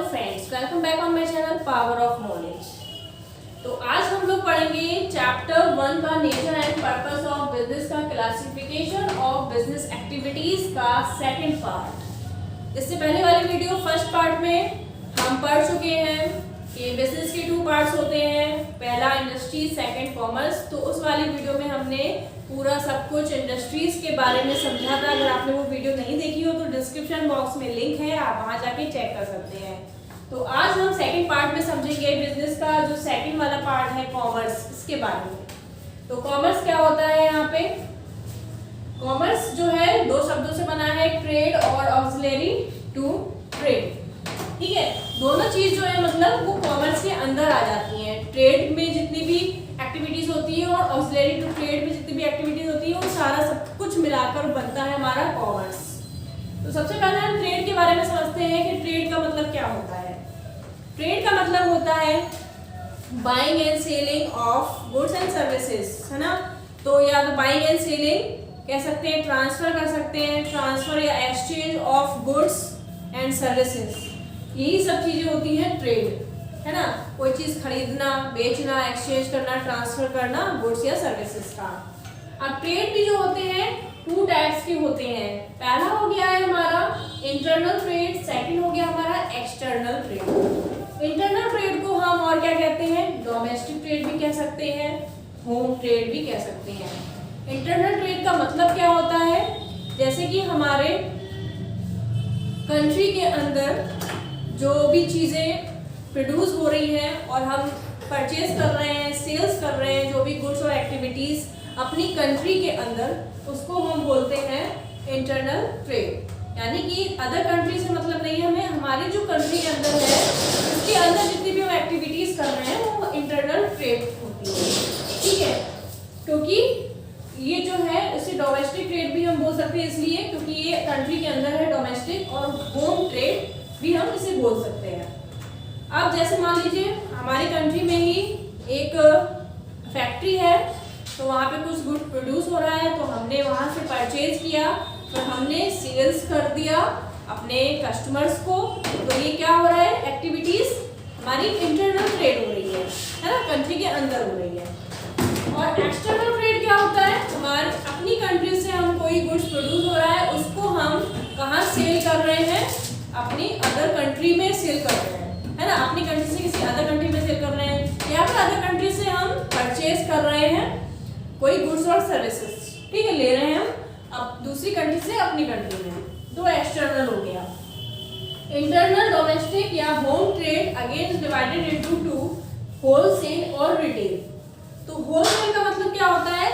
Friends, welcome back on my channel power of knowledge. तो आज हम लोग पढ़ेंगे चैप्टर 1 का nature and purpose of business का क्लासिफिकेशन ऑफ बिजनेस एक्टिविटीज का सेकंड पार्ट। इससे पहले वाली वीडियो फर्स्ट पार्ट में हम पढ़ चुके हैं कि बिजनेस के 2 पार्ट्स होते हैं, पहला इंडस्ट्री, सेकंड कॉमर्स। तो उस वाली वीडियो में हमने पूरा सब कुछ इंडस्ट्रीज के बारे में समझा था। अगर आपने वो वीडियो नहीं देखी हो तो डिस्क्रिप्शन बॉक्स में लिंक है, आप वहां जाके चेक कर सकते हैं। तो आज हम सेकंड पार्ट में समझेंगे बिजनेस का जो सेकंड वाला पार्ट है कॉमर्स, इसके बारे में। तो कॉमर्स क्या होता है? यहाँ पे कॉमर्स जो है 2 शब्दों से बना है, ट्रेड और ऑक्सिलरी टू ट्रेड। ठीक है, दोनों चीज जो है मतलब वो कॉमर्स के अंदर आ जाती हैं। ट्रेड में जितनी भी एक्टिविटीज होती है और ऑक्सिलरी टू ट्रेड में जितनी भी एक्टिविटीज होती है वो सारा सब कुछ मिलाकर बनता है हमारा कॉमर्स। तो सबसे पहले हम ट्रेड के बारे में समझते हैं कि ट्रेड का मतलब क्या होता है। ट्रेड का मतलब होता है buying and selling of goods and services, है ना। तो या तो बाइंग एंड सेलिंग कह सकते हैं, ट्रांसफर कर सकते हैं, ट्रांसफर या exchange of goods and services, यही सब चीजें होती हैं ट्रेड, है ना। कोई चीज खरीदना, बेचना, एक्सचेंज करना, ट्रांसफर करना गुड्स या सर्विसेज का। अब ट्रेड भी जो होते हैं 2 टाइप्स के होते हैं। पहला हो गया है हमारा इंटरनल ट्रेड, सेकंड हो गया हमारा एक्सटर्नल ट्रेड। इंटरनल ट्रेड को हम और क्या कहते हैं? डोमेस्टिक ट्रेड भी कह सकते हैं, होम ट्रेड भी कह सकते हैं। इंटरनल ट्रेड का मतलब क्या होता है? जैसे कि हमारे कंट्री के अंदर जो भी चीजें प्रोड्यूस हो रही हैं और हम परचेज कर रहे हैं, सेल्स कर रहे हैं, जो भी गुड्स और एक्टिविटीज अपनी कंट्री के अंदर, उसको हम बोलते हैं इंटरनल ट्रेड। यानी कि अदर कंट्री से मतलब नहीं, हमें हमारी जो कंट्री के अंदर है उसके अंदर जितनी भी हम एक्टिविटीज कर रहे हैं वो इंटरनल ट्रेड होती है। ठीक है, क्योंकि ये जो है इसे डोमेस्टिक ट्रेड भी हम बोल सकते हैं, इसलिए क्योंकि ये कंट्री के अंदर है डोमेस्टिक, और होम ट्रेड भी हम इसे बोल सकते हैं। अब जैसे मान लीजिए हमारी कंट्री में ही एक फैक्ट्री है, तो वहाँ पे कुछ गुड प्रोड्यूस हो रहा है, तो हमने वहाँ से परचेज किया, तो हमने सेल्स कर दिया अपने कस्टमर्स को। तो ये क्या हो रहा है? एक्टिविटीज हमारी इंटरनल ट्रेड हो रही है ना, कंट्री के अंदर हो रही है। और एक्सटर्नल ट्रेड क्या होता है? हमारे अपनी कंट्री से हम कोई गुड्स प्रोड्यूस हो रहा है, उसको हम कहाँ सेल कर रहे हैं? अपनी अदर कंट्री में सेल कर रहे हैं, है ना। अपनी कंट्री से किसी अदर कंट्री में सेल कर रहे हैं, या फिर अदर कंट्री से हम परचेज कर रहे हैं कोई गुड्स और सर्विसेज। ठीक है, ले रहे हैं हम अब दूसरी कंट्री से अपनी कंट्री में। तो एक्सटर्नल हो गया। इंटरनल, डोमेस्टिक या home trade again is divided into 2, wholesale और रिटेल। तो होलसेल का मतलब क्या होता है?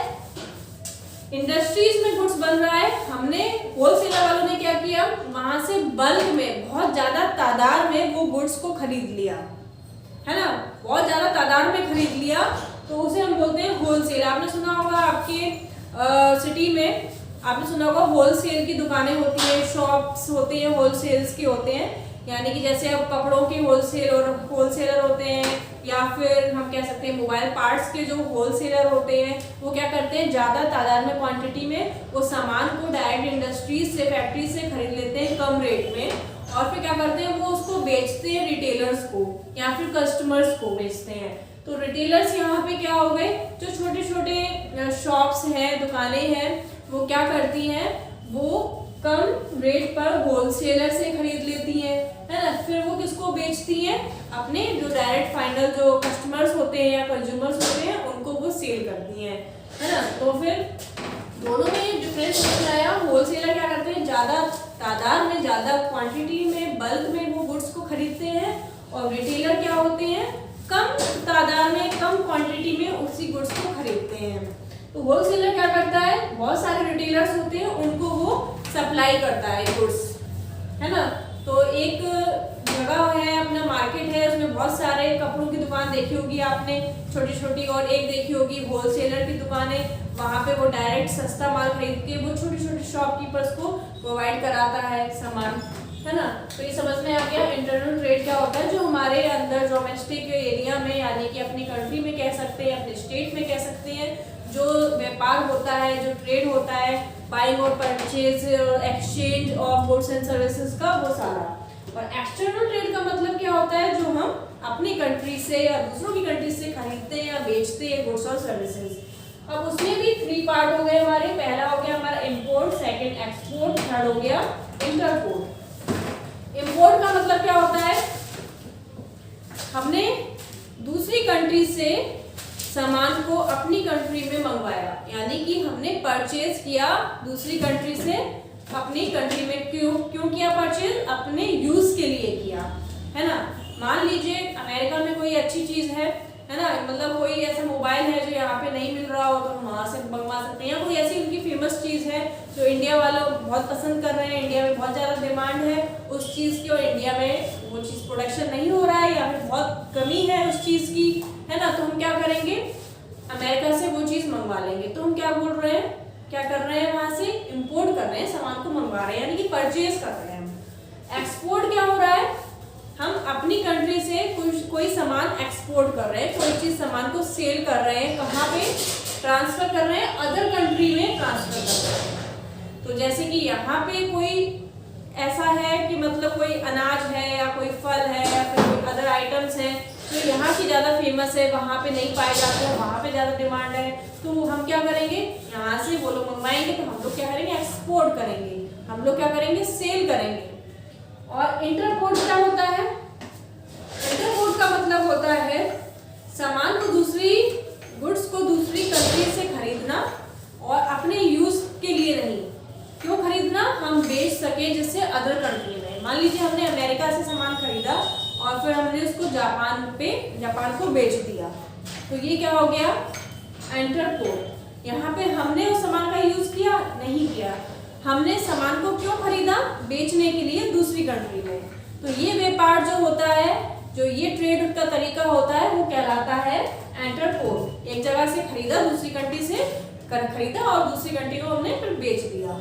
इंडस्ट्रीज में गुड्स बन रहा है, हमने होलसेलर वालों ने क्या किया, वहां से बल्क में बहुत ज्यादा तादाद में वो गुड्स को खरीद लिया, है ना। बहुत ज्यादा तादाद में खरीद लिया, तो उसे हम बोलते हैं होलसेल। आपने सुना होगा आपके सिटी में आपने सुना होगा होलसेल की दुकानें होती है, शॉप्स होती हैं, होलसेल्स के होते हैं। यानी कि जैसे अब कपड़ों के होलसेलर होते हैं, या फिर हम कह सकते हैं मोबाइल पार्ट्स के जो होलसेलर होते हैं, वो क्या करते हैं, ज़्यादा तादाद में, क्वांटिटी में वो सामान को डायरेक्ट इंडस्ट्रीज से, फैक्ट्री से खरीद लेते हैं कम रेट में, और फिर क्या करते हैं, वो उसको बेचते हैं रिटेलर्स को या फिर कस्टमर्स को बेचते हैं। तो रिटेलर्स यहाँ पे क्या हो गए, जो छोटे छोटे शॉप्स हैं, दुकानें हैं, वो क्या करती हैं, वो कम रेट पर होलसेलर से खरीद लेती हैं, है ना। फिर वो किसको बेचती हैं? अपने जो डायरेक्ट फाइनल जो कस्टमर्स होते हैं या कंज्यूमर्स होते हैं उनको वो सेल करती हैं, है ना। तो फिर दोनों में डिफरेंस समझ आया। होलसेलर क्या करते हैं, ज़्यादा तादाद में, ज़्यादा क्वांटिटी में, बल्क में वो गुड्स को खरीदते हैं, और रिटेलर क्या होते हैं, कम तादाद में, कम क्वांटिटी में उसी गुड्स को खरीदते हैं। तो होलसेलर क्या करता है, बहुत सारे रिटेलर्स होते हैं, उनको वो सप्लाई करता है गुड्स, है ना। तो एक जगह है, अपना मार्केट है, उसमें बहुत सारे कपड़ों की दुकान देखी होगी आपने, छोटी छोटी, और एक देखी होगी होलसेलर की दुकानें। वहाँ पे वो डायरेक्ट सस्ता माल खरीद के वो छोटे छोटे शॉपकीपर्स को प्रोवाइड कराता है सामान, है ना। तो ये समझ में आ गया इंटरनल ट्रेड क्या होता है, जो हमारे अंदर डोमेस्टिक एरिया में, यानी कि अपनी कंट्री में कह सकते हैं, अपने स्टेट में कह सकते हैं, जो व्यापार होता है, जो ट्रेड होता है, बाइंग और purchase, exchange of goods and services का, वो सारा। और एक्सटर्नल ट्रेड का मतलब क्या होता है जो हम अपनी कंट्री से या दूसरों की कंट्री से खरीदते हैं या बेचते हैं गुड्स और सर्विसेज। अब उसमें भी 3 पार्ट हो गए हमारे। पहला हो गया हमारा इंपोर्ट, सेकंड एक्सपोर्ट, थर्ड हो गया इंटरपोर्ट। इंपोर्ट का मतलब क्या होता है, हमने दूसरी कंट्री से सामान को अपनी कंट्री में मंगवाया, यानी कि हमने परचेज किया दूसरी कंट्री से अपनी कंट्री में। क्यों किया परचेज? अपने यूज के लिए किया, है ना। मान लीजिए अमेरिका में कोई अच्छी चीज है ना, मतलब कोई ऐसा मोबाइल है जो यहाँ पे नहीं मिल रहा हो तो हम वहाँ से मंगवा सकते हैं, या कोई ऐसी उनकी फेमस चीज है जो इंडिया वालों बहुत पसंद कर रहे हैं, इंडिया में बहुत ज़्यादा डिमांड है उस चीज़ की और इंडिया में वो चीज़ प्रोडक्शन नहीं हो रहा है या फिर बहुत कमी है उस चीज़ की, है ना। तो हम क्या करेंगे, अमेरिका से वो चीज़ मंगवा लेंगे। तो हम क्या बोल रहे हैं, क्या कर रहे हैं, वहाँ से इम्पोर्ट कर रहे हैं, सामान को मंगवा रहे हैं, यानी कि परचेज कर रहे हैं। एक्सपोर्ट क्या हो रहा है, हम अपनी कंट्री से कोई सामान एक्सपोर्ट कर रहे हैं, कोई चीज सामान को सेल कर रहे हैं, कहाँ पे ट्रांसफर कर रहे हैं, अदर कंट्री में ट्रांसफर कर रहे हैं। तो जैसे कि यहाँ पे कोई ऐसा है कि मतलब कोई अनाज है या कोई फल है या फिर कोई अदर आइटम्स हैं जो यहाँ की ज़्यादा फेमस है, वहाँ पे नहीं पाए जाते हैं, वहाँ पे ज़्यादा डिमांड है, तो हम क्या करेंगे, यहाँ से वो लोग मंगवाएंगे तो हम लोग क्या करेंगे, एक्सपोर्ट करेंगे, हम लोग क्या करेंगे, सेल करेंगे। और इंटरपोर्ट क्या होता है, इंटरपोर्ट का मतलब होता है सामान को गुड्स को दूसरी कंट्री से खरीदना और अपने यूज के लिए नहीं। क्यों खरीदना, हम बेच सके जिससे अदर कंट्री में। मान लीजिए हमने अमेरिका से सामान खरीदा और फिर हमने उसको जापान को बेच दिया, तो ये क्या हो गया, इंटरपोर्ट। यहाँ पे हमने उस सामान का यूज किया नहीं किया, हमने सामान को क्यों खरीदा, बेचने के लिए दूसरी कंट्री में। तो ये व्यापार जो होता है, जो ये ट्रेड का तरीका होता है, वो कहलाता है इंटरपोर्ट। एक जगह से खरीदा, दूसरी कंट्री से खरीदा और दूसरी कंट्री को हमने फिर बेच दिया।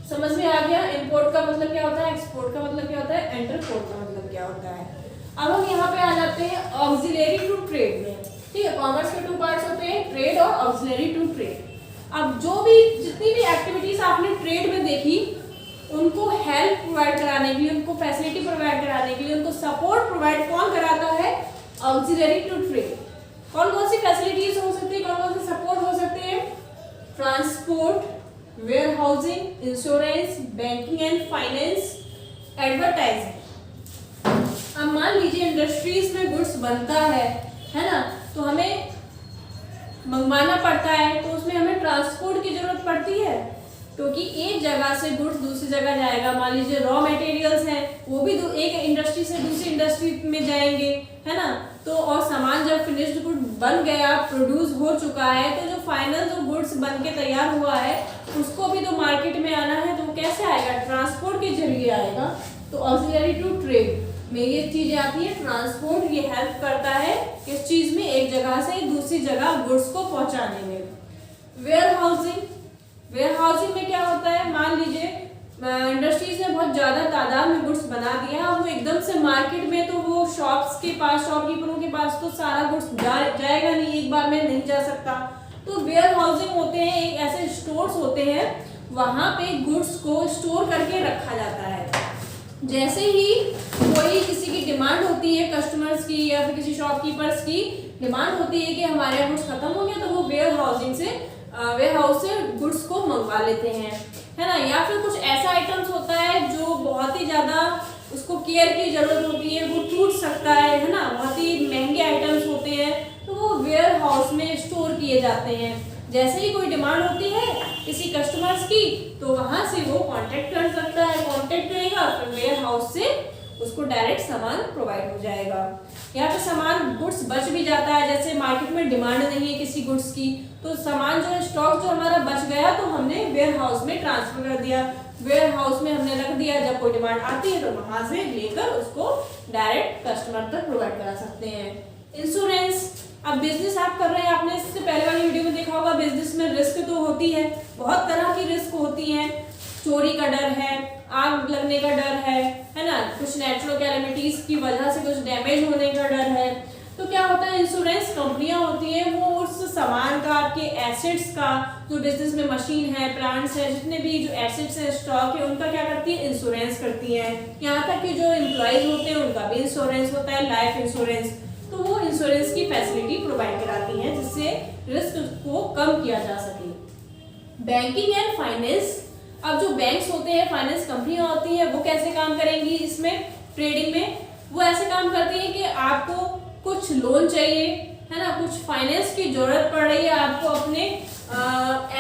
समझ में आ गया, इंपोर्ट का मतलब क्या होता है, एक्सपोर्ट का मतलब क्या होता है, इंटरपोर्ट का मतलब क्या होता है। अब हम यहाँ पे आ जाते हैं ऑक्सिलरी टू ट्रेड में। ठीक है, कॉमर्स के 2 पार्ट्स होते हैं, ट्रेड और ऑक्सिलरी टू ट्रेड। अब जितनी भी एक्टिविटीज आपने ट्रेड में देखी, उनको हेल्प प्रोवाइड कराने के लिए, उनको फैसिलिटी प्रोवाइड कराने के लिए, उनको सपोर्ट प्रोवाइड कौन कराता है, ऑक्सिलरी टू ट्रेड। कौन कौन सी फैसिलिटीज हो सकती है, कौन कौन से सपोर्ट हो सकते हैं, transport, warehousing, insurance, banking and finance, advertising. अब मान लीजिए इंडस्ट्रीज में गुड्स बनता है ना, तो हमें मंगवाना पड़ता है, तो उसमें हमें ट्रांसपोर्ट की जरूरत पड़ती है, क्योंकि एक जगह से गुड्स दूसरी जगह जाएगा। मान लीजिए रॉ मटेरियल्स हैं, वो भी एक इंडस्ट्री से दूसरी इंडस्ट्री में जाएंगे, है ना। तो और सामान जब फिनिश्ड गुड बन गया, प्रोड्यूस हो चुका है, तो जो फाइनल जो गुड्स बन के तैयार हुआ है, उसको भी तो मार्केट में आना है, तो कैसे आएगा, ट्रांसपोर्ट के जरिए आएगा। तो ऑक्सिलरी टू ट्रेड में ये चीजें आती है। ट्रांसपोर्ट ये हेल्प करता है किस चीज में, एक जगह से दूसरी जगह गुड्स को पहुंचाने में। वेयर हाउसिंग में क्या होता है, मान लीजिए इंडस्ट्रीज ने बहुत ज्यादा तादाद में गुड्स बना दिया, अब वो एकदम से मार्केट में, तो वो शॉपकीपरों के पास तो सारा गुड्स जाएगा नहीं, एक बार में नहीं जा सकता। तो वेयर हाउसिंग होते हैं, एक ऐसे स्टोर्स होते हैं, वहां पे गुड्स को स्टोर करके रखा जाता है। जैसे ही कोई किसी की डिमांड होती है, कस्टमर्स की या फिर किसी शॉपकीपर्स की डिमांड होती है कि हमारे यहाँ गुड्स खत्म हो गया, तो वो वेयर हाउस से गुड्स को मंगवा लेते हैं, है ना। या फिर कुछ ऐसा आइटम्स होता है जो बहुत ही ज्यादा उसको केयर की जरूरत होती है, वो टूट सकता है ना, बहुत ही महंगे आइटम्स होते हैं, तो वो वेयर हाउस में स्टोर किए जाते हैं। जैसे ही कोई डिमांड होती है किसी कस्टमर्स की, तो वहां से वो कांटेक्ट कर सकता है, कांटेक्ट करेगा, फिर वेयर हाउस से उसको डायरेक्ट सामान प्रोवाइड हो जाएगा। या फिर सामान गुड्स बच भी जाता है, जैसे मार्केट में डिमांड नहीं है किसी गुड्स की, तो सामान जो है, स्टॉक जो हमारा बच गया, तो हमने वेयर हाउस में ट्रांसफर कर दिया, वेयर हाउस में हमने रख दिया, जब कोई डिमांड आती है तो वहां से लेकर उसको डायरेक्ट कस्टमर तक प्रोवाइड करा सकते हैं। इंश्योरेंस, अब बिजनेस आप कर रहे हैं, आपने इससे पहले वाली वीडियो में देखा होगा, बिजनेस में रिस्क तो होती है, बहुत तरह की रिस्क होती है। चोरी का डर है, आग लगने का डर है ना, कुछ नेचुरल कैलेमिटीज की वजह से कुछ डैमेज होने का डर है। तो क्या होता है, इंश्योरेंस कंपनियां होती हैं, वो उस सामान का, आपके एसेट्स का जो बिजनेस में मशीन है, प्लांट्स है, जितने भी जो एसेट्स है, स्टॉक है, उनका क्या करती है, इंश्योरेंस करती है। यहाँ तक कि जो एम्प्लॉयज होते हैं उनका भी इंश्योरेंस होता है, लाइफ इंश्योरेंस। तो वो इंश्योरेंस की फैसिलिटी प्रोवाइड कराती हैं जिससे रिस्क को कम किया जा सके। बैंकिंग एंड फाइनेंस, अब जो बैंक्स होते हैं, फाइनेंस कंपनियां होती हैं, वो कैसे काम करेंगी इसमें ट्रेडिंग में? वो ऐसे काम करती हैं कि आपको कुछ लोन चाहिए है ना, कुछ फाइनेंस की जरूरत पड़ रही है, आपको अपने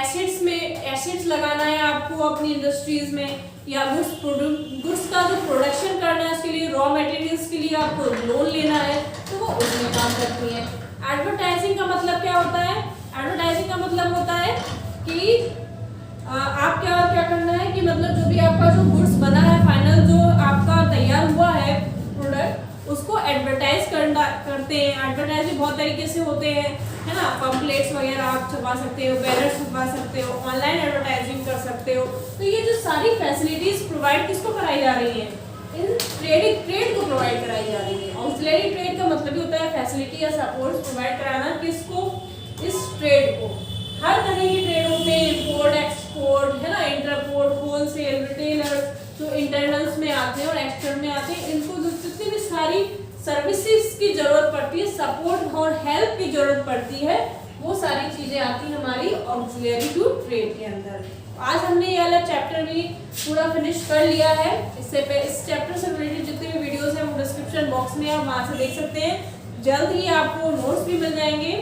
एसेट्स में एसेट्स लगाना है, आपको अपनी इंडस्ट्रीज में, या गुड्स का जो प्रोडक्शन करना है उसके लिए, रॉ मटेरियल्स के लिए आपको लोन लेना है, तो वो उसमें काम करती है। एडवर्टाइजिंग का मतलब क्या होता है? एडवर्टाइजिंग का मतलब होता है कि आप क्या करना है कि मतलब जो भी आपका जो गुड्स बना है, फाइनल जो आपका तैयार हुआ है प्रोडक्ट, उसको एडवर्टाइज करते हैं। एडवर्टाइज भी बहुत तरीके से होते हैं है ना, पम्पलेट्स वगैरह आप छपा सकते हो, बैनर्स छपा सकते हो, ऑनलाइन एडवर्टाइजिंग कर सकते हो। तो ये जो सारी फैसिलिटीज प्रोवाइड किसको कराई जा रही हैं? इन ट्रेड को प्रोवाइड कराई जा रही है। ऑक्सिलरी ट्रेड का मतलब ही होता है फैसिलिटी या सपोर्ट प्रोवाइड कराना, किसको? इस ट्रेड को। हर तरह की ट्रेड होते हैं, इम्पोर्ट एक्सपोर्ट है ना, इंटरपोर्ट, होलसेल, रिटेलर, जो इंटरनल्स में आते हैं और एक्सटर्नल में आते हैं, इनको जितनी भी सारी सर्विसेज की जरूरत पड़ती है, सपोर्ट और हेल्प की जरूरत पड़ती है, वो सारी चीजें आती हैं हमारी ऑक्सिलरी टू ट्रेड के अंदर। आज हमने ये वाला चैप्टर भी पूरा फिनिश कर लिया है। इस चैप्टर से रिलेटेड जितने भी वीडियोस हैं वो डिस्क्रिप्शन बॉक्स में आप वहां से देख सकते हैं। जल्द ही आपको नोट्स भी मिल जाएंगे,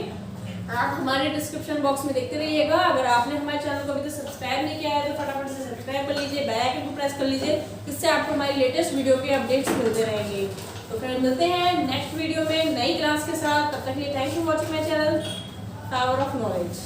आप हमारे डिस्क्रिप्शन बॉक्स में देखते रहिएगा। अगर आपने हमारे चैनल को अभी तक सब्सक्राइब नहीं किया है तो फटाफट से सब्सक्राइब कर लीजिए, बेल आइकन को प्रेस कर लीजिए, इससे आपको हमारी लेटेस्ट वीडियो के अपडेट्स मिलते रहेंगे। तो फिर मिलते हैं नेक्स्ट वीडियो में नई क्लास के साथ। तब तक के लिए thank you for watching my channel tower of knowledge.